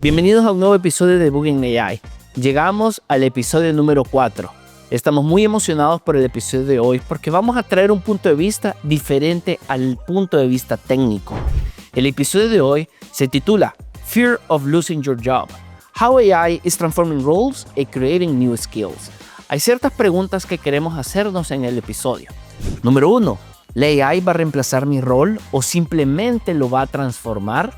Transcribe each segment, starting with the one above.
Bienvenidos a un nuevo episodio de Debugging AI. Llegamos al episodio número 4. Estamos muy emocionados por el episodio de hoy porque vamos a traer un punto de vista diferente al punto de vista técnico. El episodio de hoy se titula Fear of Losing Your Job. How AI is Transforming Roles and Creating New Skills. Hay ciertas preguntas que queremos hacernos en el episodio. Número 1. ¿La AI va a reemplazar mi rol o simplemente lo va a transformar?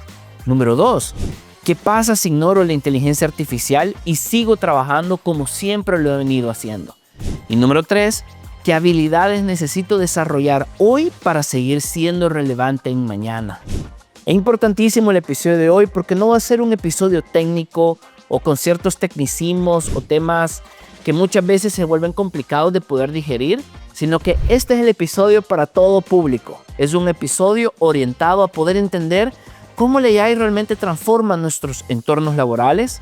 Número 2. ¿Qué pasa si ignoro la inteligencia artificial y sigo trabajando como siempre lo he venido haciendo? Y número 3. ¿Qué habilidades necesito desarrollar hoy para seguir siendo relevante en mañana? Es importantísimo el episodio de hoy porque no va a ser un episodio técnico o con ciertos tecnicismos o temas que muchas veces se vuelven complicados de poder digerir, sino que este es el episodio para todo público. Es un episodio orientado a poder entender cómo la AI realmente transforma nuestros entornos laborales,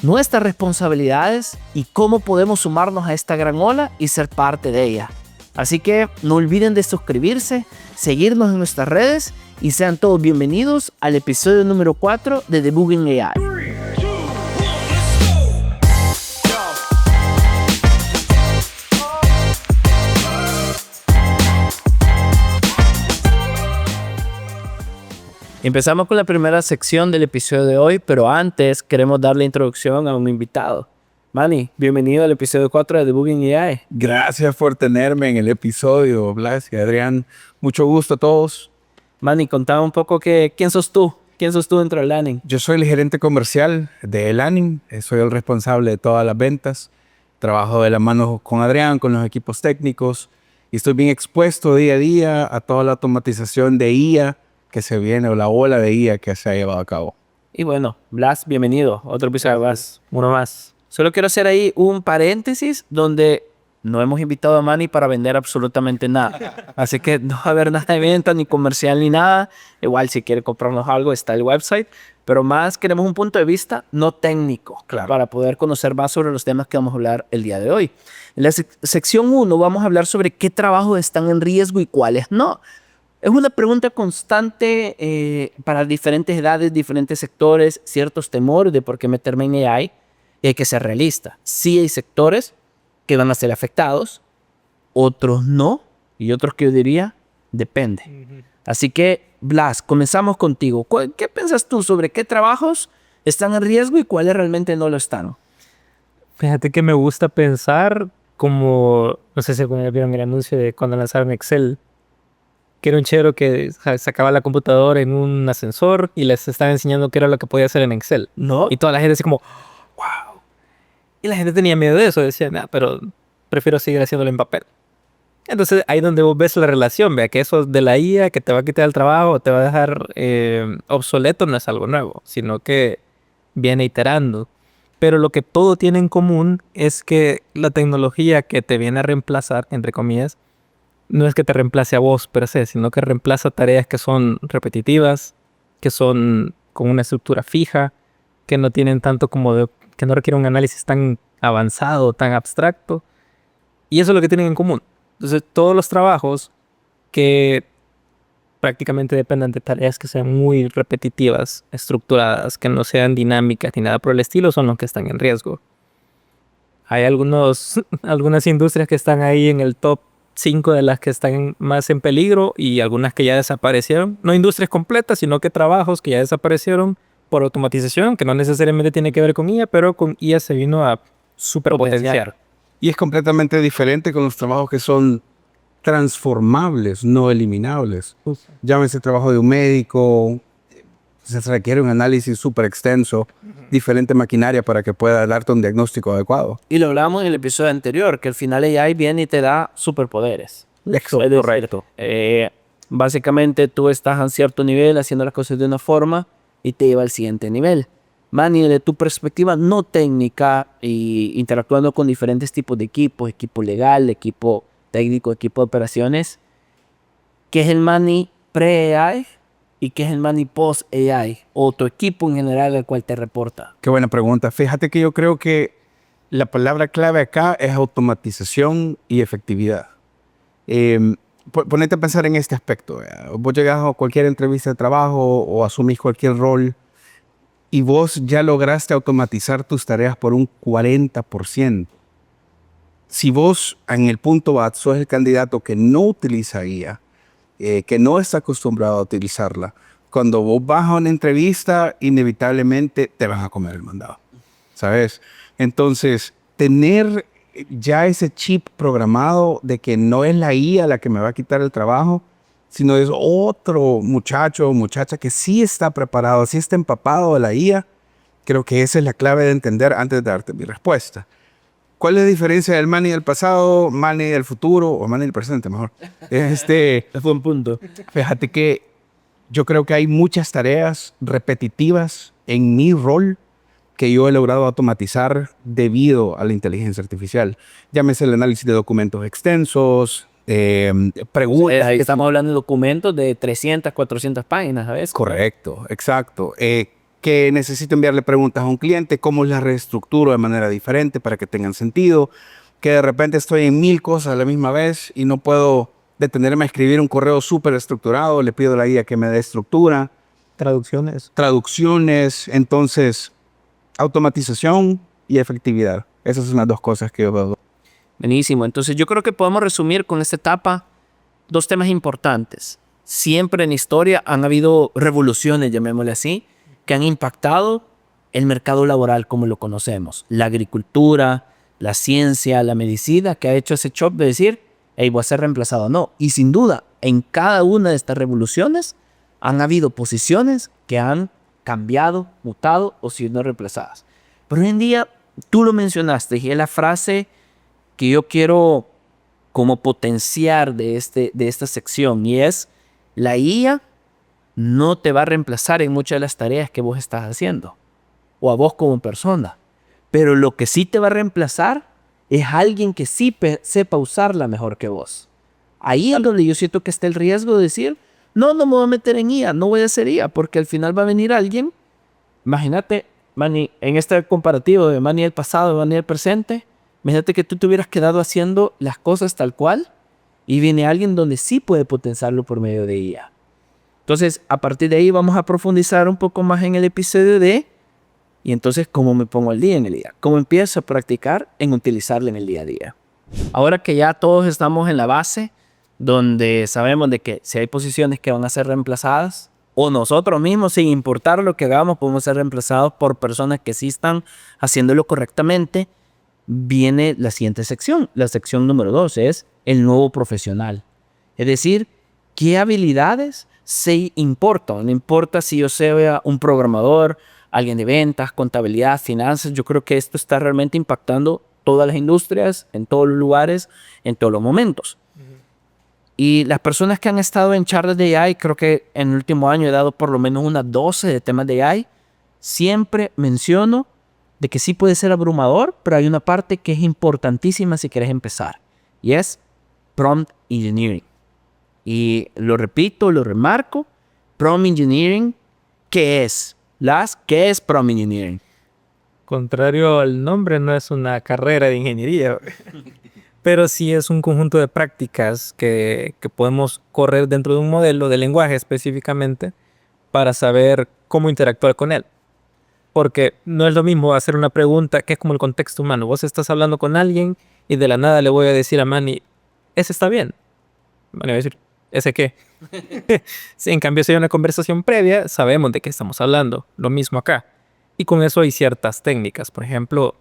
nuestras responsabilidades y cómo podemos sumarnos a esta gran ola y ser parte de ella. Así que no olviden de suscribirse, seguirnos en nuestras redes y sean todos bienvenidos al episodio número 4 de Debugging AI. Empezamos con la primera sección del episodio de hoy, pero antes queremos darle introducción a un invitado. Manny, bienvenido al episodio 4 de Debugging AI. Gracias por tenerme en el episodio, Blas y Adrián. Mucho gusto a todos. Manny, contame un poco quién sos tú. ¿Quién sos tú dentro del Lanning? Yo soy el gerente comercial de Lanning. Soy el responsable de todas las ventas. Trabajo de la mano con Adrián, con los equipos técnicos. Y estoy bien expuesto día a día a toda la automatización de IA que se viene, o la ola de IA que se ha llevado a cabo. Y bueno, Blas, bienvenido. Otro episodio de Blas, uno más. Solo quiero hacer ahí un paréntesis donde no hemos invitado a Manny para vender absolutamente nada. Así que no va a haber nada de venta, ni comercial, ni nada. Igual si quiere comprarnos algo está el website. Pero más queremos un punto de vista no técnico, claro, para poder conocer más sobre los temas que vamos a hablar el día de hoy. En la sección 1 vamos a hablar sobre qué trabajos están en riesgo y cuáles no. Es una pregunta constante para diferentes edades, diferentes sectores, ciertos temores de por qué meterme en AI, y hay que ser realista. Sí hay sectores que van a ser afectados, otros no, y otros que yo diría, depende. Así que, Blas, comenzamos contigo. ¿Qué piensas tú sobre qué trabajos están en riesgo y cuáles realmente no lo están? Fíjate que me gusta pensar como, no sé si vieron el anuncio de cuando lanzaron Excel, que era un chero que sacaba la computadora en un ascensor y les estaba enseñando qué era lo que podía hacer en Excel. ¿No? Y toda la gente así como, wow. Y la gente tenía miedo de eso. Decía, nah, pero prefiero seguir haciéndolo en papel. Entonces ahí donde vos ves la relación, vea que eso de la IA que te va a quitar el trabajo, te va a dejar obsoleto, no es algo nuevo, sino que viene iterando. Pero lo que todo tiene en común es que la tecnología que te viene a reemplazar, entre comillas, no es que te reemplace a vos per se, sino que reemplaza tareas que son repetitivas, que son con una estructura fija, que no tienen tanto que no requieren un análisis tan avanzado, tan abstracto. Y eso es lo que tienen en común. Entonces, todos los trabajos que prácticamente dependan de tareas que sean muy repetitivas, estructuradas, que no sean dinámicas ni nada por el estilo, son los que están en riesgo. Hay algunas industrias que están ahí en el top 5 de las que están más en peligro y algunas que ya desaparecieron. No industrias completas, sino que trabajos que ya desaparecieron por automatización, que no necesariamente tiene que ver con IA, pero con IA se vino a superpotenciar. Y es completamente diferente con los trabajos que son transformables, no eliminables. Llámese trabajo de un médico, se requiere un análisis súper extenso, diferente maquinaria para que pueda darte un diagnóstico adecuado. Y lo hablábamos en el episodio anterior, que al final AI viene y te da superpoderes. Correcto. Básicamente tú estás a cierto nivel haciendo las cosas de una forma y te lleva al siguiente nivel. Manny, de tu perspectiva no técnica y interactuando con diferentes tipos de equipos, equipo legal, equipo técnico, equipo de operaciones, ¿qué es el Manny pre-AI y qué es el Manny post-AI? O tu equipo en general al cual te reporta. Qué buena pregunta. Fíjate que yo creo que la palabra clave acá es automatización y efectividad. Ponete a pensar en este aspecto. Vos llegás a cualquier entrevista de trabajo o asumís cualquier rol y vos ya lograste automatizar tus tareas por un 40%. Si vos en el punto A sos el candidato que no utiliza guía, que no está acostumbrado a utilizarla, cuando vos vas a una entrevista, inevitablemente te van a comer el mandado, ¿sabes? Entonces, tener ya ese chip programado de que no es la IA la que me va a quitar el trabajo, sino es otro muchacho o muchacha que sí está preparado, sí está empapado de la IA, creo que esa es la clave de entender antes de darte mi respuesta. ¿Cuál es la diferencia del Manny del pasado, Manny del futuro o Manny del presente mejor? Fue un punto. Fíjate que yo creo que hay muchas tareas repetitivas en mi rol que yo he logrado automatizar debido a la inteligencia artificial. Llámese el análisis de documentos extensos, preguntas. Ahí estamos hablando de documentos de 300, 400 páginas, ¿sabes? Correcto, exacto. Que necesito enviarle preguntas a un cliente, cómo las reestructuro de manera diferente para que tengan sentido, que de repente estoy en 1000 cosas a la misma vez y no puedo detenerme a escribir un correo súper estructurado, le pido a la guía que me dé estructura. Traducciones, entonces automatización y efectividad. Esas son las dos cosas que yo veo. Buenísimo. Entonces yo creo que podemos resumir con esta etapa 2 temas importantes. Siempre en la historia han habido revoluciones, llamémosle así, que han impactado el mercado laboral como lo conocemos. La agricultura, la ciencia, la medicina, que ha hecho ese chop de decir, hey, voy a ser reemplazado. No, y sin duda, en cada una de estas revoluciones han habido posiciones que han cambiado, mutado o siendo reemplazadas. Pero hoy en día, tú lo mencionaste y es la frase que yo quiero como potenciar de esta sección, y es: la IA no te va a reemplazar en muchas de las tareas que vos estás haciendo o a vos como persona, pero lo que sí te va a reemplazar es alguien que sí sepa usarla mejor que vos. Ahí es donde yo siento que está el riesgo de decir, no me voy a meter en IA, no voy a hacer IA, porque al final va a venir alguien. Imagínate, Manny, en este comparativo de Manny del pasado y Manny del presente, imagínate que tú te hubieras quedado haciendo las cosas tal cual y viene alguien donde sí puede potenciarlo por medio de IA. Entonces, a partir de ahí vamos a profundizar un poco más en el episodio y entonces, ¿cómo me pongo al día en el IA? ¿Cómo empiezo a practicar en utilizarla en el día a día? Ahora que ya todos estamos en la base, donde sabemos de que si hay posiciones que van a ser reemplazadas, o nosotros mismos, sin importar lo que hagamos, podemos ser reemplazados por personas que sí están haciéndolo correctamente, viene la siguiente sección. La sección número 2 es el nuevo profesional. Es decir, ¿qué habilidades se importan? No importa si yo sea un programador, alguien de ventas, contabilidad, finanzas. Yo creo que esto está realmente impactando todas las industrias, en todos los lugares, en todos los momentos. Y las personas que han estado en charlas de AI, creo que en el último año he dado por lo menos unas 12 de temas de AI, siempre menciono de que sí puede ser abrumador, pero hay una parte que es importantísima si quieres empezar, y es prompt engineering. Y lo repito, lo remarco, prompt engineering, ¿qué es? ¿Qué es prompt engineering? Contrario al nombre, no es una carrera de ingeniería, pero sí es un conjunto de prácticas que podemos correr dentro de un modelo de lenguaje específicamente para saber cómo interactuar con él. Porque no es lo mismo hacer una pregunta que es como el contexto humano. Vos estás hablando con alguien y de la nada le voy a decir a Manny, ¿ese está bien? Manny va a decir, ¿ese qué? Sí, en cambio, si hay una conversación previa, sabemos de qué estamos hablando. Lo mismo acá. Y con eso hay ciertas técnicas. Por ejemplo,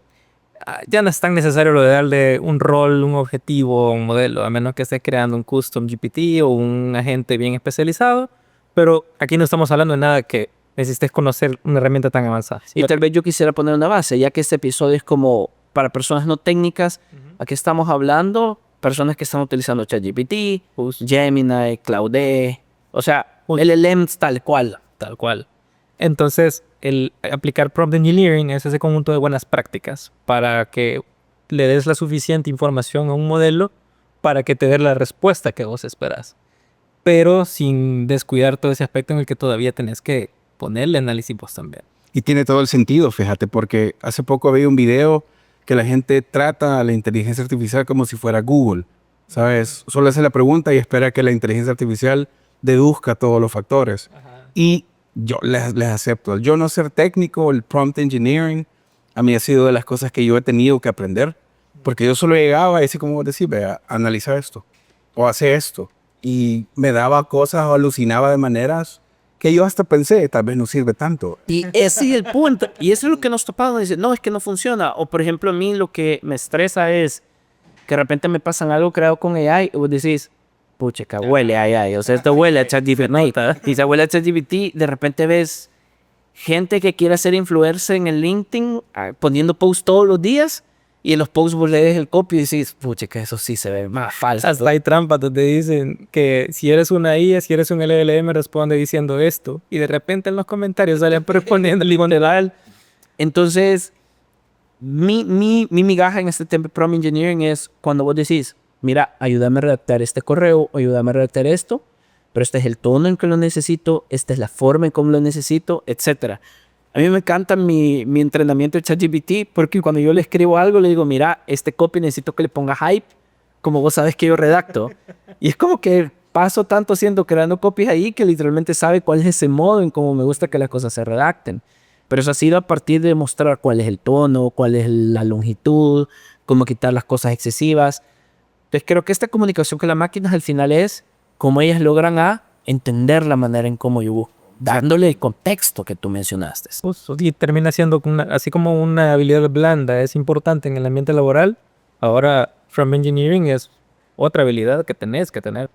ya no es tan necesario lo de darle un rol, un objetivo, un modelo, a menos que esté creando un custom GPT o un agente bien especializado. Pero aquí no estamos hablando de nada que necesites conocer una herramienta tan avanzada. Y tal vez yo quisiera poner una base, ya que este episodio es como para personas no técnicas. Aquí estamos hablando personas que están utilizando ChatGPT, Gemini, Claude, o sea, LLMs tal cual. Tal cual. Entonces, el aplicar prompt engineering es ese conjunto de buenas prácticas para que le des la suficiente información a un modelo para que te dé la respuesta que vos esperas, pero sin descuidar todo ese aspecto en el que todavía tenés que ponerle análisis vos también. Y tiene todo el sentido, fíjate, porque hace poco vi un video que la gente trata a la inteligencia artificial como si fuera Google, ¿sabes? Solo hace la pregunta y espera que la inteligencia artificial deduzca todos los factores. Ajá. Y yo les acepto. El yo no ser técnico, el prompt engineering, a mí ha sido de las cosas que yo he tenido que aprender. Porque yo solo llegaba y así como vos decís, vea, analiza esto o hace esto. Y me daba cosas o alucinaba de maneras que yo hasta pensé, tal vez no sirve tanto. Y ese es el punto. Y eso es lo que nos topamos. Dice, no, es que no funciona. O por ejemplo, a mí lo que me estresa es que de repente me pasan algo creado con AI y vos decís, pucha, huele a AI. O sea, esto huele a ChatGPT. Y se huele a ChatGPT, de repente ves gente que quiere ser influencer en el LinkedIn poniendo posts todos los días. Y en los posts vos lees el copy y decís, pucha, que eso sí se ve más falso. Hasta hay trampas donde dicen que si eres una IA, si eres un LLM, responde diciendo esto. Y de repente en los comentarios salen respondiendo literal. Entonces, mi migaja en este tema de prompt engineering es cuando vos decís, mira, ayúdame a redactar este correo, ayúdame a redactar esto, pero este es el tono en que lo necesito, esta es la forma en cómo lo necesito, etcétera. A mí me encanta mi entrenamiento de ChatGPT porque cuando yo le escribo algo le digo, mira, este copy necesito que le ponga hype, como vos sabes que yo redacto. Y es como que paso tanto creando copies ahí que literalmente sabe cuál es ese modo en cómo me gusta que las cosas se redacten. Pero eso ha sido a partir de mostrar cuál es el tono, cuál es la longitud, cómo quitar las cosas excesivas. Entonces creo que esta comunicación con las máquinas al final es cómo ellas logran entender la manera en cómo yo busco, dándole el contexto que tú mencionaste. Y termina siendo así como una habilidad blanda, es importante en el ambiente laboral. Ahora, prompt engineering es otra habilidad que tenés que tener.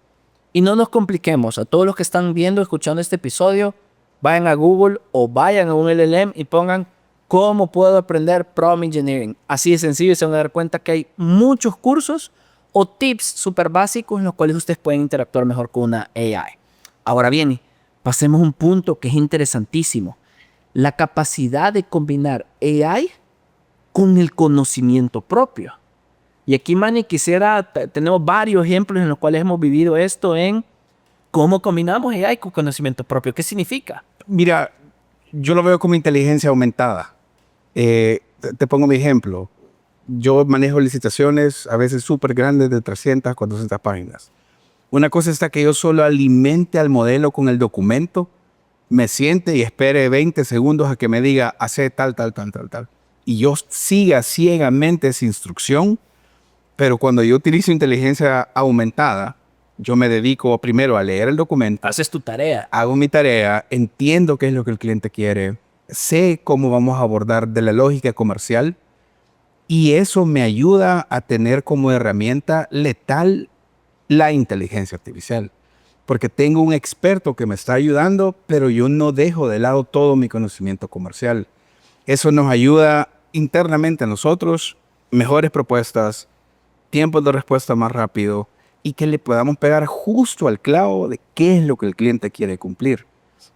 Y no nos compliquemos. A todos los que están viendo, escuchando este episodio, vayan a Google o vayan a un LLM y pongan cómo puedo aprender prompt engineering. Así de sencillo y se van a dar cuenta que hay muchos cursos o tips súper básicos en los cuales ustedes pueden interactuar mejor con una AI. Ahora bien, pasemos a un punto que es interesantísimo. La capacidad de combinar AI con el conocimiento propio. Y aquí, Manny, tenemos varios ejemplos en los cuales hemos vivido esto en cómo combinamos AI con conocimiento propio. ¿Qué significa? Mira, yo lo veo como inteligencia aumentada. Te pongo mi ejemplo. Yo manejo licitaciones a veces súper grandes de 300, 400 páginas. Una cosa está que yo solo alimente al modelo con el documento, me siente y espere 20 segundos a que me diga, hace tal. Y yo siga ciegamente esa instrucción, pero cuando yo utilizo inteligencia aumentada, yo me dedico primero a leer el documento. Haces tu tarea. Hago mi tarea, entiendo qué es lo que el cliente quiere, sé cómo vamos a abordar de la lógica comercial y eso me ayuda a tener como herramienta letal la inteligencia artificial. Porque tengo un experto que me está ayudando, pero yo no dejo de lado todo mi conocimiento comercial. Eso nos ayuda internamente a nosotros, mejores propuestas, tiempos de respuesta más rápido y que le podamos pegar justo al clavo de qué es lo que el cliente quiere cumplir.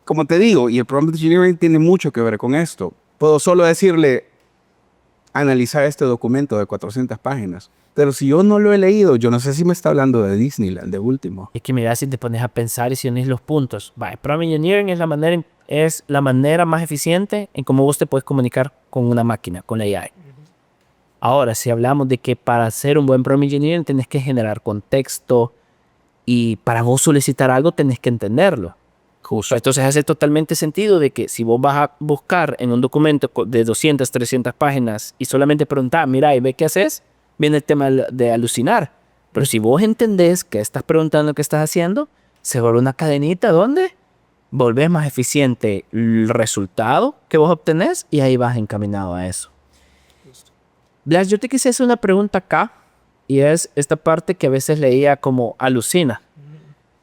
Como te digo, y el prompt engineering tiene mucho que ver con esto. Puedo solo decirle, analizar este documento de 400 páginas. Pero si yo no lo he leído, yo no sé si me está hablando de Disneyland, de último. Es que mira, si te pones a pensar y si unís los puntos. El prompt engineering es la manera más eficiente en cómo vos te puedes comunicar con una máquina, con la AI. Ahora, si hablamos de que para hacer un buen prompt engineering tenés que generar contexto y para vos solicitar algo tenés que entenderlo. Justo. Entonces hace totalmente sentido de que si vos vas a buscar en un documento de 200, 300 páginas y solamente preguntar, mira, y ve qué haces, viene el tema de alucinar. Pero si vos entendés qué estás preguntando, qué estás haciendo, se vuelve una cadenita donde volvés más eficiente el resultado que vos obtenés y ahí vas encaminado a eso. Blas, yo te quise hacer una pregunta acá y es esta parte que a veces leía como alucina.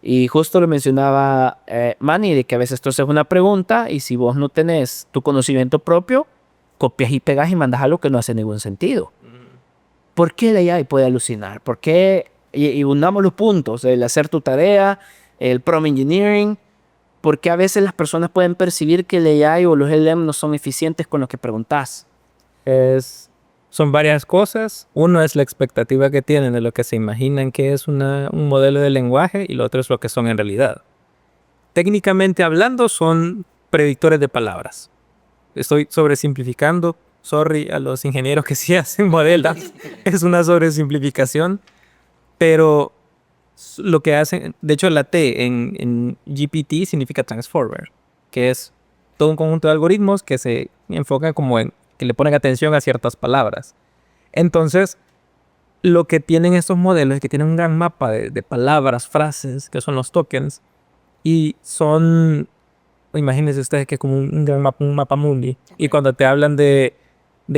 Y justo lo mencionaba Manny, de que a veces tú haces una pregunta y si vos no tenés tu conocimiento propio, copias y pegas y mandas algo que no hace ningún sentido. ¿Por qué la AI puede alucinar? ¿Por qué? Y unamos los puntos, el hacer tu tarea, el prompt engineering. ¿Por qué a veces las personas pueden percibir que la AI o los LLM no son eficientes con lo que preguntas? Son varias cosas. Uno es la expectativa que tienen de lo que se imaginan que es un modelo de lenguaje y lo otro es lo que son en realidad. Técnicamente hablando, son predictores de palabras. Estoy sobresimplificando. Sorry a los ingenieros que sí hacen modelos. Es una sobresimplificación. Pero lo que hacen, de hecho la T en GPT significa transformer. que es todo un conjunto de algoritmos que se enfocan como en que le ponen atención a ciertas palabras. Entonces, lo que tienen estos modelos es que tienen un gran mapa de palabras, frases, que son los tokens, y son, imagínense ustedes que es como un gran mapa, un mapa mundi. Y cuando te hablan de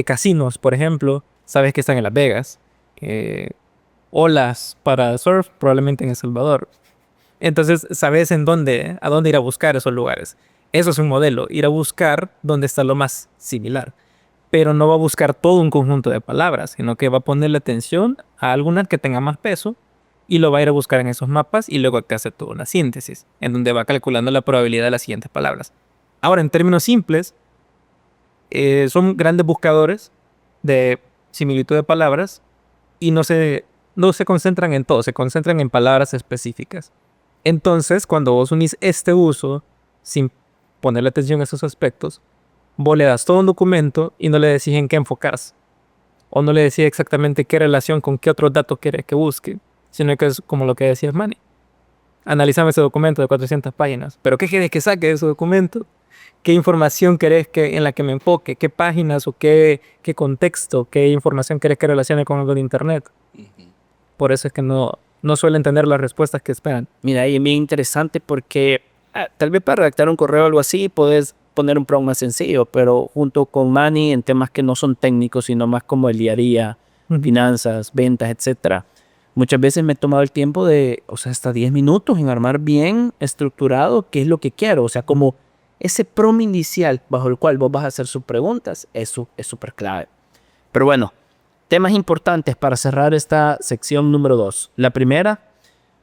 casinos, por ejemplo, sabes que están en Las Vegas. Olas para surf, probablemente en El Salvador. Entonces, sabes a dónde ir a buscar esos lugares. Eso es un modelo, ir a buscar dónde está lo más similar. Pero no va a buscar todo un conjunto de palabras, sino que va a ponerle atención a alguna que tenga más peso y lo va a ir a buscar en esos mapas y luego te hace toda una síntesis, en donde va calculando la probabilidad de las siguientes palabras. Ahora, en términos simples, son grandes buscadores de similitud de palabras y no se concentran en todo, se concentran en palabras específicas. Entonces, cuando vos unís este uso sin ponerle atención a esos aspectos, vos le das todo un documento y no le decís en qué enfocarse. O no le decís exactamente qué relación con qué otros datos querés que busque, sino que es como lo que decías, Manny. Analízame ese documento de 400 páginas. ¿Pero qué querés que saque de ese documento? ¿Qué información querés en la que me enfoque? ¿Qué páginas o qué contexto? ¿Qué información querés que relacione con algo de internet? Por eso es que no suelen tener las respuestas que esperan. Mira, y es bien interesante porque tal vez para redactar un correo o algo así puedes poner un prompt más sencillo, pero junto con Manny en temas que no son técnicos, sino más como el día a día, finanzas, ventas, etcétera. Muchas veces me he tomado el tiempo de, hasta 10 minutos en armar bien estructurado qué es lo que quiero. O sea, como ese prompt inicial bajo el cual vos vas a hacer sus preguntas, eso es súper clave. Pero bueno, temas importantes para cerrar esta sección número 2. La primera,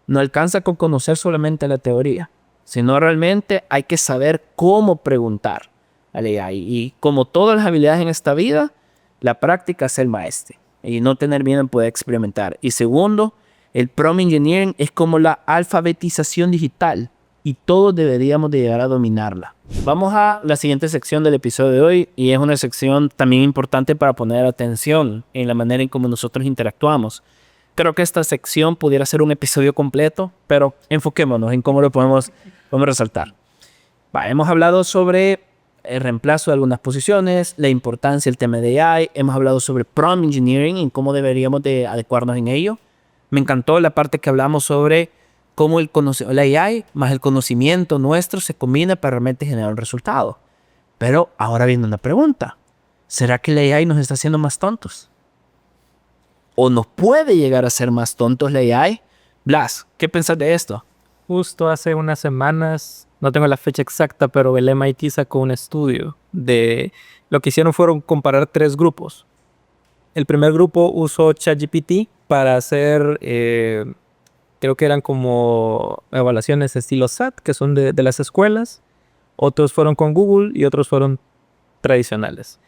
no alcanza con conocer solamente la teoría, sino realmente hay que saber cómo preguntar al AI. Y como todas las habilidades en esta vida, la práctica es el maestro y no tener miedo en poder experimentar. Y segundo, el prompt engineering es como la alfabetización digital y todos deberíamos de llegar a dominarla. Vamos a la siguiente sección del episodio de hoy y es una sección también importante para poner atención en la manera en cómo nosotros interactuamos. Creo que esta sección pudiera ser un episodio completo, pero enfoquémonos en cómo lo podemos resaltar. Hemos hablado sobre el reemplazo de algunas posiciones, la importancia del tema de AI, hemos hablado sobre prompt engineering y cómo deberíamos de adecuarnos en ello. Me encantó la parte que hablamos sobre cómo la AI más el conocimiento nuestro se combina para realmente generar un resultado. Pero ahora viene una pregunta. ¿Será que la AI nos está haciendo más tontos? ¿O nos puede llegar a ser más tontos la AI? Blas, ¿qué pensás de esto? Justo hace unas semanas, no tengo la fecha exacta, pero el MIT sacó un estudio de lo que hicieron fueron comparar 3 grupos. El primer grupo usó ChatGPT para hacer, creo que eran como evaluaciones estilo SAT, que son de las escuelas. Otros fueron con Google y otros fueron tradicionales.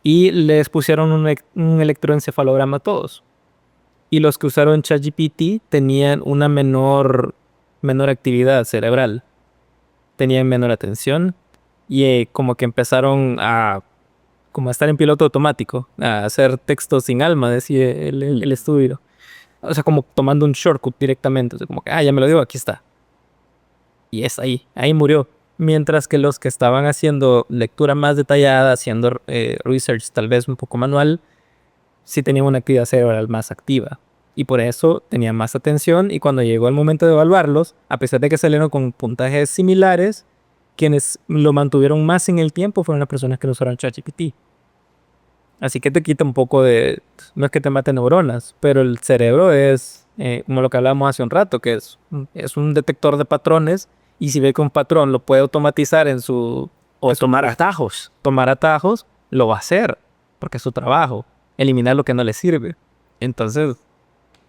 Y les pusieron un electroencefalograma a todos. Y los que usaron ChatGPT tenían una menor actividad cerebral. Tenían menor atención y como que empezaron a estar en piloto automático, a hacer texto sin alma, decía el estudio. O sea, como tomando un shortcut directamente. O sea, como que, ya me lo digo, aquí está. Y es ahí murió. Mientras que los que estaban haciendo lectura más detallada, haciendo research tal vez un poco manual, sí tenían una actividad cerebral más activa. Y por eso tenían más atención y cuando llegó el momento de evaluarlos, a pesar de que salieron con puntajes similares, quienes lo mantuvieron más en el tiempo fueron las personas que no usaron ChatGPT. Así que te quita un poco de... No es que te mate neuronas, pero el cerebro es, como lo que hablábamos hace un rato, que es un detector de patrones y si ve que un patrón lo puede automatizar en su... O tomar atajos. Tomar atajos, lo va a hacer, porque es su trabajo, eliminar lo que no le sirve. Entonces,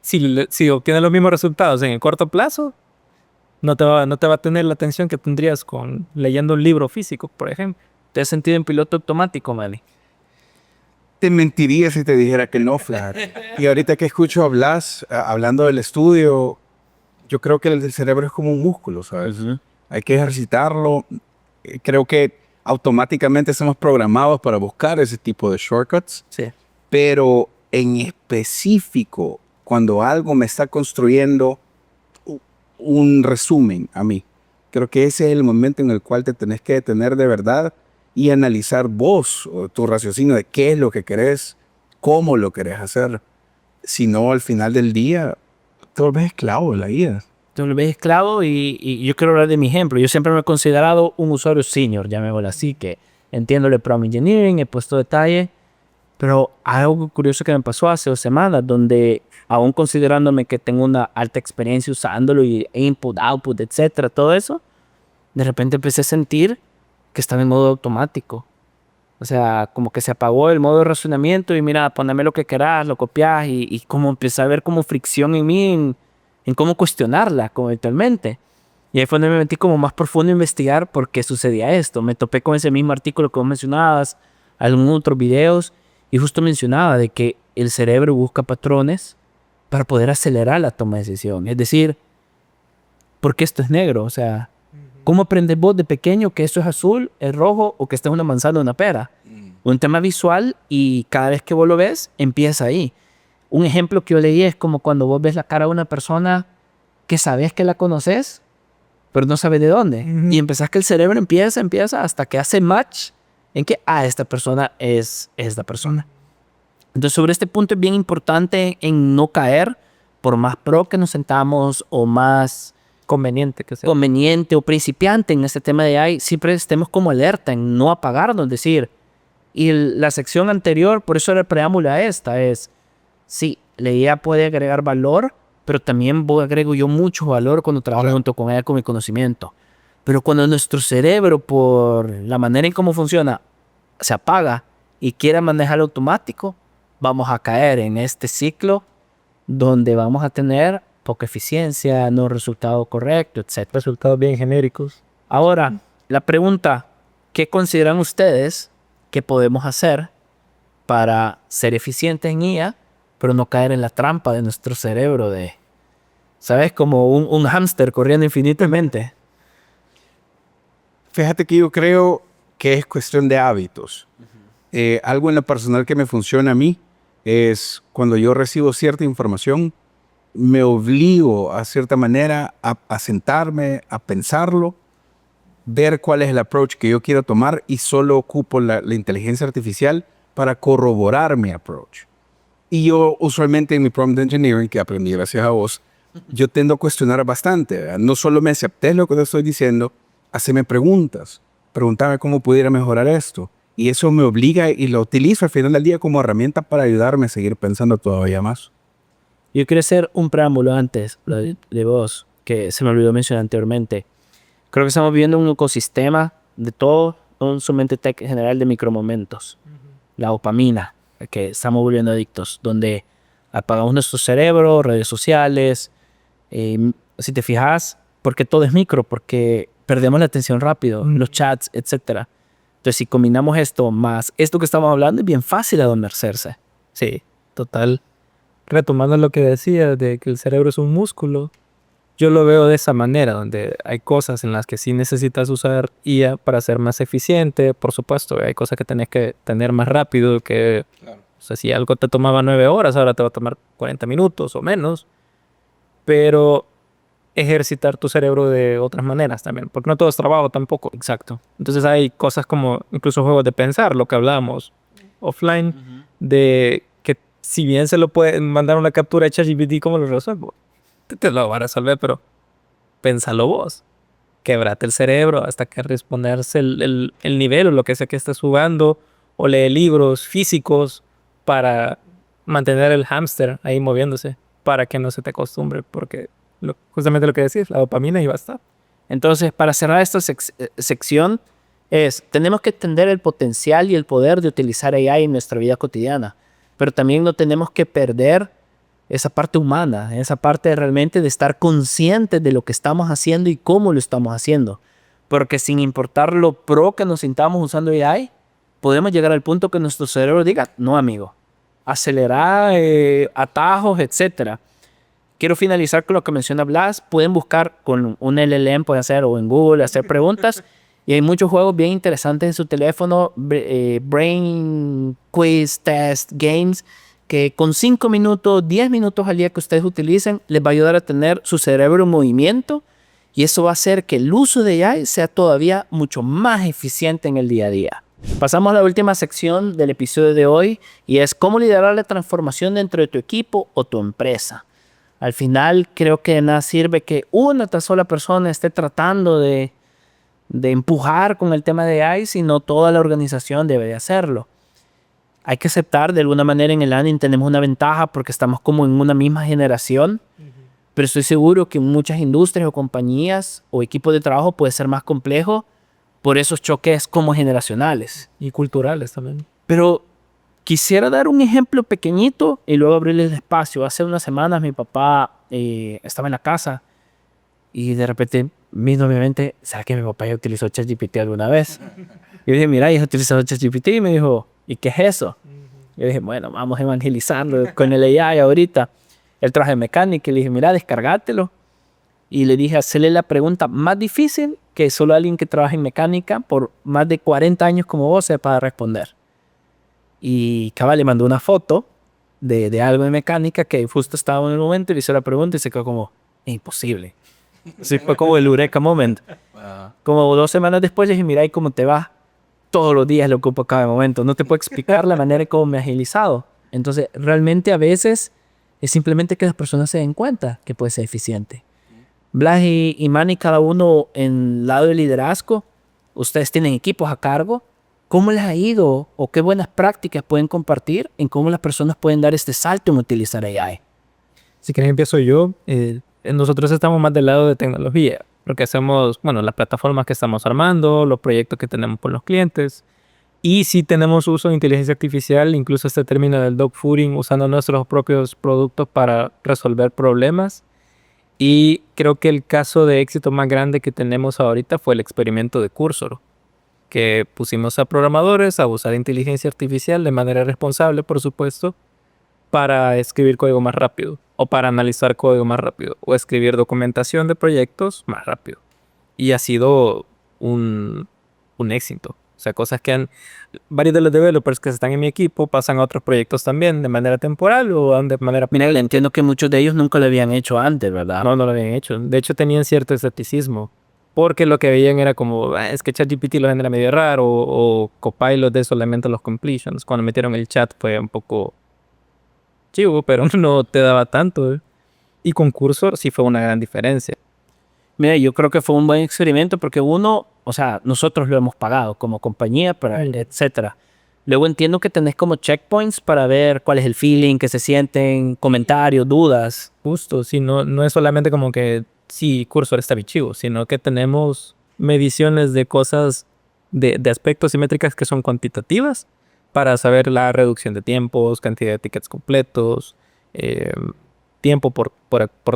si obtienes los mismos resultados en el corto plazo, no te va a tener la atención que tendrías leyendo un libro físico, por ejemplo. ¿Te has sentido en piloto automático, Manny? Te mentiría si te dijera que no, Flar. Y ahorita que escucho a Blas hablando del estudio, yo creo que el cerebro es como un músculo, ¿sabes? Hay que ejercitarlo. Creo que automáticamente estamos programados para buscar ese tipo de shortcuts. Sí. Pero en específico, cuando algo me está construyendo un resumen a mí, Creo que ese es el momento en el cual te tenés que detener de verdad y analizar vos o tu raciocinio de qué es lo que querés, cómo lo querés hacer. Si no, al final del día, te volvés esclavo de la guía. Te volvés esclavo y yo quiero hablar de mi ejemplo. Yo siempre me he considerado un usuario senior, llamémoslo así, que entiendo el prompt engineering, he puesto detalle, pero algo curioso que me pasó hace 2 semanas, donde aún considerándome que tengo una alta experiencia usándolo y input, output, etcétera, todo eso, de repente empecé a sentir que estaba en modo automático. O sea, como que se apagó el modo de razonamiento y mira, poneme lo que querás, lo copias y como empecé a ver como fricción en mí en cómo cuestionarla como eventualmente. Y ahí fue donde me metí como más profundo a investigar por qué sucedía esto. Me topé con ese mismo artículo que vos mencionabas, algunos otros videos, y justo mencionaba de que el cerebro busca patrones para poder acelerar la toma de decisión. Es decir, ¿por qué esto es negro? O sea, ¿cómo aprendes vos de pequeño que esto es azul, es rojo o que esta es una manzana o una pera? Un tema visual y cada vez que vos lo ves, empieza ahí. Un ejemplo que yo leí es como cuando vos ves la cara de una persona que sabes que la conoces, pero no sabes de dónde. Y empezás que el cerebro empieza hasta que hace match en que, esta persona es esta persona. Entonces, sobre este punto es bien importante en no caer, por más pro que nos sentamos o más Conveniente que sea. conveniente o principiante en este tema de AI, siempre estemos como alerta en no apagarnos, es decir, y la sección anterior, por eso era el preámbulo a esta, es, sí, la IA puede agregar valor, pero también agrego yo mucho valor cuando trabajo junto con ella con mi conocimiento. Pero cuando nuestro cerebro, por la manera en cómo funciona, se apaga y quiere manejar automático, vamos a caer en este ciclo donde vamos a tener poca eficiencia, no resultado correcto, etc. Resultados bien genéricos. Ahora, la pregunta, ¿qué consideran ustedes que podemos hacer para ser eficientes en IA, pero no caer en la trampa de nuestro cerebro de, ¿sabes? Como un hámster corriendo infinitamente. Fíjate que yo creo que es cuestión de hábitos. Algo en lo personal que me funciona a mí es cuando yo recibo cierta información, me obligo a cierta manera a sentarme, a pensarlo, ver cuál es el approach que yo quiero tomar y solo ocupo la inteligencia artificial para corroborar mi approach. Y yo usualmente en mi prompt engineering, que aprendí gracias a vos, yo tendo a cuestionar bastante, ¿verdad? No solo me aceptes lo que te estoy diciendo, haceme preguntas, pregúntame cómo pudiera mejorar esto. Y eso me obliga y lo utilizo al final del día como herramienta para ayudarme a seguir pensando todavía más. Yo quiero hacer un preámbulo antes de vos, que se me olvidó mencionar anteriormente. Creo que estamos viviendo un ecosistema de todo, no solamente tech en general, de micromomentos. La dopamina, que estamos volviendo adictos, donde apagamos nuestro cerebro, redes sociales. Si te fijas, porque todo es micro, porque perdemos la atención rápido, los chats, etc. Entonces, si combinamos esto más esto que estamos hablando, es bien fácil adormecerse. Sí, total. Retomando lo que decía de que el cerebro es un músculo, yo lo veo de esa manera, donde hay cosas en las que sí necesitas usar IA para ser más eficiente. Por supuesto, hay cosas que tenés que tener más rápido, que claro. O sea, si algo te tomaba 9 horas, ahora te va a tomar 40 minutos o menos. Pero ejercitar tu cerebro de otras maneras también, porque no todo es trabajo tampoco. Exacto. Entonces hay cosas como incluso juegos de pensar, lo que hablábamos offline, de que si bien se lo pueden mandar una captura de ChatGPT, ¿cómo lo resuelvo? Te lo va a resolver, pero pénsalo vos. Quebrate el cerebro hasta que responderse el nivel o lo que sea que estés jugando, o lee libros físicos para mantener el hámster ahí moviéndose, para que no se te acostumbre, porque justamente lo que decís, la dopamina y basta. Entonces, para cerrar esta sección, tenemos que entender el potencial y el poder de utilizar AI en nuestra vida cotidiana, pero también no tenemos que perder esa parte humana, esa parte realmente de estar conscientes de lo que estamos haciendo y cómo lo estamos haciendo. Porque sin importar lo pro que nos sintamos usando AI, podemos llegar al punto que nuestro cerebro diga, no amigo, acelerar, atajos, etc. Quiero finalizar con lo que menciona Blas. Pueden buscar con un LLM, pueden hacer, o en Google, hacer preguntas. Y hay muchos juegos bien interesantes en su teléfono, Brain Quiz Test Games, que con 5 minutos, 10 minutos al día que ustedes utilicen, les va a ayudar a tener su cerebro en movimiento Y eso va a hacer que el uso de AI sea todavía mucho más eficiente en el día a día. Pasamos a la última sección del episodio de hoy y es cómo liderar la transformación dentro de tu equipo o tu empresa. Al final creo que de nada sirve que una sola persona esté tratando de empujar con el tema de AI, sino toda la organización debe de hacerlo. Hay que aceptar de alguna manera en el Learning tenemos una ventaja porque estamos como en una misma generación, pero estoy seguro que en muchas industrias o compañías o equipos de trabajo puede ser más complejo por esos choques como generacionales. Y culturales también. Pero quisiera dar un ejemplo pequeñito y luego abrirles espacio. Hace unas semanas mi papá estaba en la casa y de repente vino a mi mente, ¿será que mi papá ya utilizó ChatGPT alguna vez? Yo dije, mira, ya he utilizado ChatGPT. Y me dijo, ¿y qué es eso? Yo dije, bueno, vamos evangelizando con el AI ahorita. Él traje mecánica y le dije, mira, descargátelo. Y le dije, hacerle la pregunta más difícil que solo alguien que trabaja en mecánica por más de 40 años como vos sepa responder. Y cabal le mandó una foto de algo de mecánica que justo estaba en el momento y le hizo la pregunta y se quedó como, es imposible. Así fue como el eureka moment. Como 2 semanas después le dije, mira, ¿y cómo te va? Todos los días lo ocupo cada momento. No te puedo explicar la manera en cómo me he agilizado. Entonces, realmente a veces es simplemente que las personas se den cuenta que puede ser eficiente. Blas y Manny, cada uno en el lado de liderazgo, ustedes tienen equipos a cargo. ¿Cómo les ha ido o qué buenas prácticas pueden compartir en cómo las personas pueden dar este salto en utilizar AI? Si quieren empiezo yo. Nosotros estamos más del lado de tecnología, porque hacemos, bueno, las plataformas que estamos armando, los proyectos que tenemos con los clientes. Y si tenemos uso de inteligencia artificial, incluso este término del dogfooding, usando nuestros propios productos para resolver problemas. Y creo que el caso de éxito más grande que tenemos ahorita fue el experimento de Cursor, que pusimos a programadores a usar inteligencia artificial de manera responsable, por supuesto, para escribir código más rápido, o para analizar código más rápido, o escribir documentación de proyectos más rápido. Y ha sido un éxito. O sea, cosas que varios de los developers que están en mi equipo pasan a otros proyectos también de manera temporal o de manera... Mira, entiendo que muchos de ellos nunca lo habían hecho antes, ¿verdad? No lo habían hecho. De hecho, tenían cierto escepticismo. Porque lo que veían era como, es que ChatGPT lo genera medio raro, o Copilot de solamente los completions. Cuando metieron el chat fue un poco chivo, pero no te daba tanto. Y con Cursor sí fue una gran diferencia. Mira, yo creo que fue un buen experimento porque uno, o sea, nosotros lo hemos pagado como compañía, etcétera. Luego entiendo que tenés como checkpoints para ver cuál es el feeling, qué se sienten, comentarios, dudas. Justo, sí, no es solamente como que sí, Cursor está bien chivo, sino que tenemos mediciones de cosas, de aspectos y métricas que son cuantitativas para saber la reducción de tiempos, cantidad de tickets completos, tiempo por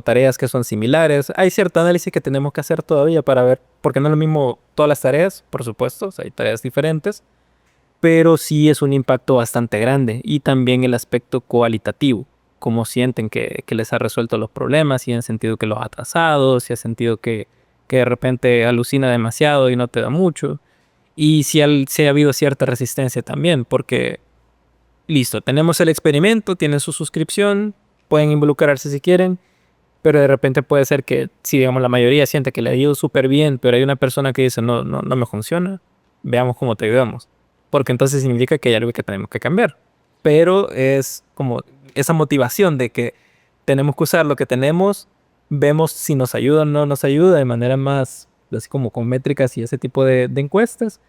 tareas que son similares. Hay cierto análisis que tenemos que hacer todavía para ver, porque no es lo mismo todas las tareas, por supuesto, o sea, hay tareas diferentes, pero sí es un impacto bastante grande. Y también el aspecto cualitativo, cómo sienten que les ha resuelto los problemas, si han sentido que los ha atrasado, si han sentido que de repente alucina demasiado y no te da mucho, y si ha habido cierta resistencia también, porque listo, tenemos el experimento, tienen su suscripción, pueden involucrarse si quieren, pero de repente puede ser que si digamos la mayoría siente que le ha ido súper bien, pero hay una persona que dice no me funciona, veamos cómo te ayudamos, porque entonces significa que hay algo que tenemos que cambiar. Pero es como esa motivación de que tenemos que usar lo que tenemos, vemos si nos ayuda o no nos ayuda de manera más, así como con métricas y ese tipo de encuestas,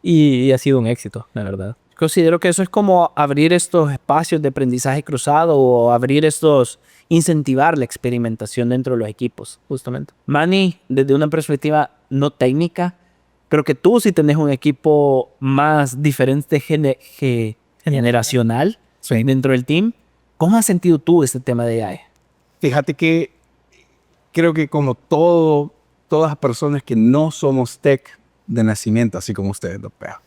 y ha sido un éxito, la verdad. Considero que eso es como abrir estos espacios de aprendizaje cruzado o incentivar la experimentación dentro de los equipos. Justamente. Manny, desde una perspectiva no técnica, creo que tú sí tenés un equipo más diferente generacional dentro del team. ¿Cómo has sentido tú este tema de AI? Fíjate que creo que como todas las personas que no somos tech de nacimiento, así como ustedes, los peos,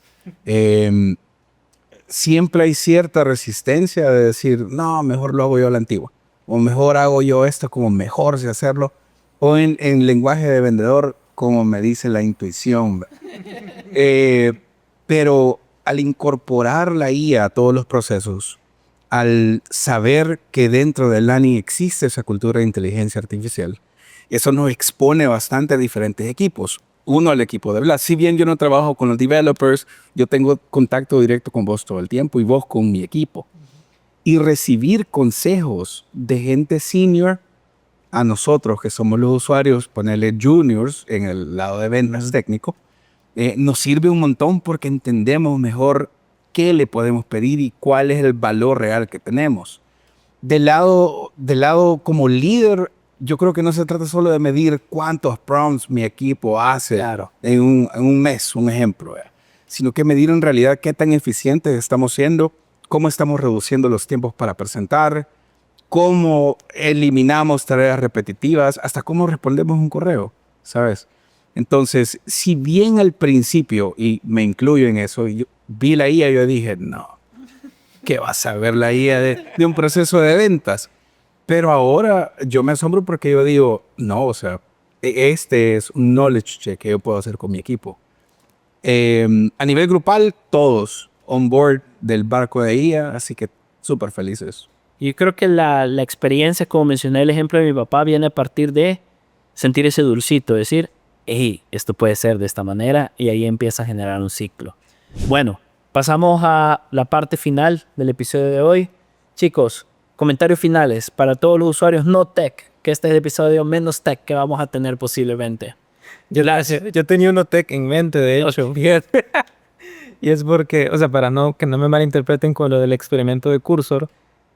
siempre hay cierta resistencia de decir, no, mejor lo hago yo a la antigua, o mejor hago yo esto como mejor sé hacerlo, o en lenguaje de vendedor, como me dice la intuición. Pero al incorporar la IA a todos los procesos, al saber que dentro del Learning existe esa cultura de inteligencia artificial, Eso nos expone bastante a diferentes equipos. Uno, al equipo de Blas. Si bien yo no trabajo con los developers, yo tengo contacto directo con vos todo el tiempo y vos con mi equipo. Y recibir consejos de gente senior a nosotros, que somos los usuarios, ponerle juniors en el lado de ventas técnico, nos sirve un montón porque entendemos mejor qué le podemos pedir y cuál es el valor real que tenemos. Del lado como líder, yo creo que no se trata solo de medir cuántos prompts mi equipo hace en un mes, un ejemplo, sino que medir en realidad qué tan eficientes estamos siendo, cómo estamos reduciendo los tiempos para presentar, cómo eliminamos tareas repetitivas, hasta cómo respondemos un correo, ¿sabes? Entonces, si bien al principio, y me incluyo en eso, yo vi la IA, yo dije, no, ¿qué va a saber la IA de un proceso de ventas? Pero ahora yo me asombro porque yo digo, no, o sea, este es un knowledge check que yo puedo hacer con mi equipo. A nivel grupal, todos on board del barco de IA, así que súper felices. Yo creo que la experiencia, como mencioné el ejemplo de mi papá, viene a partir de sentir ese dulcito, decir, hey, esto puede ser de esta manera, y ahí empieza a generar un ciclo. Bueno, pasamos a la parte final del episodio de hoy. Chicos, comentarios finales para todos los usuarios no tech, que este es el episodio menos tech que vamos a tener posiblemente. Yo tenía uno tech en mente, de hecho. Y es porque, o sea, para que no me malinterpreten con lo del experimento de Cursor,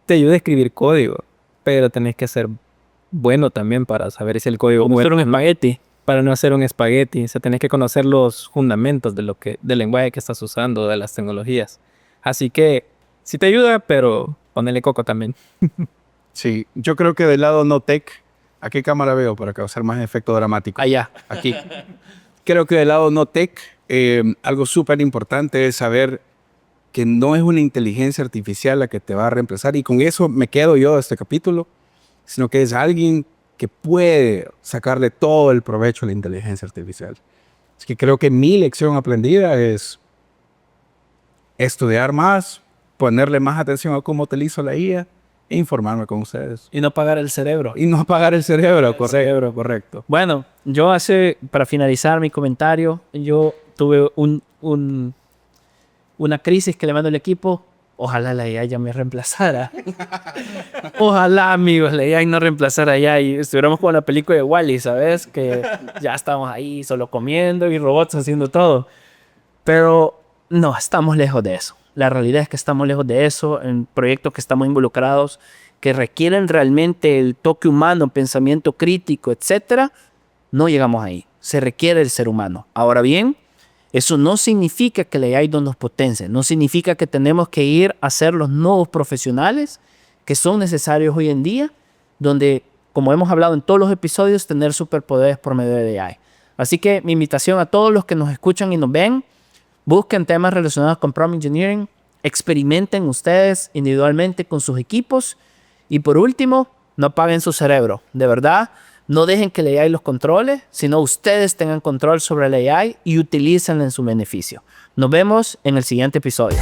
te ayuda a escribir código, pero tenés que ser bueno también para saber si el código es bueno. Un espagueti. Para no hacer un espagueti, o sea, tenés que conocer los fundamentos del lenguaje que estás usando, de las tecnologías. Así que sí te ayuda, pero ponele coco también. Sí, yo creo que del lado no tech, ¿a qué cámara veo para causar más efecto dramático? Allá. Aquí. Creo que del lado no tech, algo súper importante es saber que no es una inteligencia artificial la que te va a reemplazar, y con eso me quedo yo de este capítulo, sino que es alguien que puede sacarle todo el provecho a la inteligencia artificial. Así que creo que mi lección aprendida es estudiar más, ponerle más atención a cómo utilizo la IA e informarme con ustedes. Y no apagar el cerebro. Y no apagar el cerebro, correcto. Bueno, yo para finalizar mi comentario, yo tuve una crisis que le mando al equipo. Ojalá la IA ya me reemplazara. Ojalá, amigos, la IA no reemplazara ya y estuviéramos con la película de Wall-E, ¿sabes? Que ya estamos ahí solo comiendo y robots haciendo todo. Pero no, estamos lejos de eso. La realidad es que estamos lejos de eso en proyectos que estamos involucrados, que requieren realmente el toque humano, pensamiento crítico, etc. No llegamos ahí. Se requiere el ser humano. Ahora bien, eso no significa que la AI no nos potencie, no significa que tenemos que ir a ser los nuevos profesionales que son necesarios hoy en día, donde, como hemos hablado en todos los episodios, tener superpoderes por medio de AI. Así que mi invitación a todos los que nos escuchan y nos ven, busquen temas relacionados con prompt engineering, experimenten ustedes individualmente con sus equipos y por último, no apaguen su cerebro, de verdad. No dejen que la AI los controle, sino ustedes tengan control sobre la AI y utilícenla en su beneficio. Nos vemos en el siguiente episodio.